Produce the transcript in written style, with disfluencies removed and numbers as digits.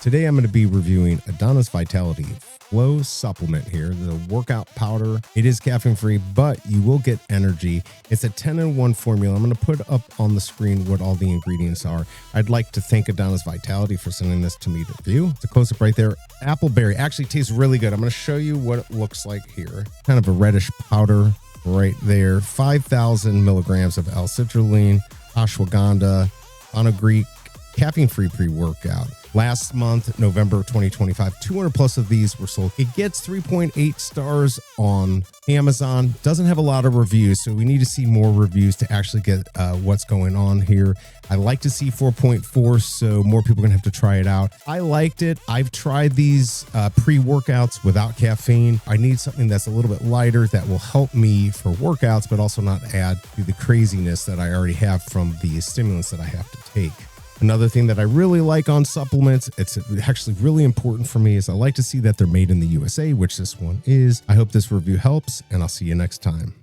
Today I'm going to be reviewing Adonis Vitality Flow supplement here, the workout powder. It is caffeine free, but you will get energy. It's a 10-in-1 formula. I'm going to put up on the screen what all the ingredients are. I'd like to thank Adonis Vitality for sending this to me to review. It's a close-up right there. Appleberry actually tastes really good. I'm going to show you what it looks like here. Kind of a reddish powder right there. 5,000 milligrams of L-Citrulline, Ashwagandha, Fenugreek, caffeine-free pre-workout. Last month, November 2025, 200 plus of these were sold. It gets 3.8 stars on Amazon. Doesn't have a lot of reviews, so we need to see more reviews to actually get what's going on here. I like to see 4.4, so more people are gonna have to try it out. I liked it. I've tried these pre-workouts without caffeine. I need something that's a little bit lighter that will help me for workouts, but also not add to the craziness that I already have from the stimulants that I have to take. Another thing that I really like on supplements, it's actually really important for me, is I like to see that they're made in the USA, which this one is. I hope this review helps, and I'll see you next time.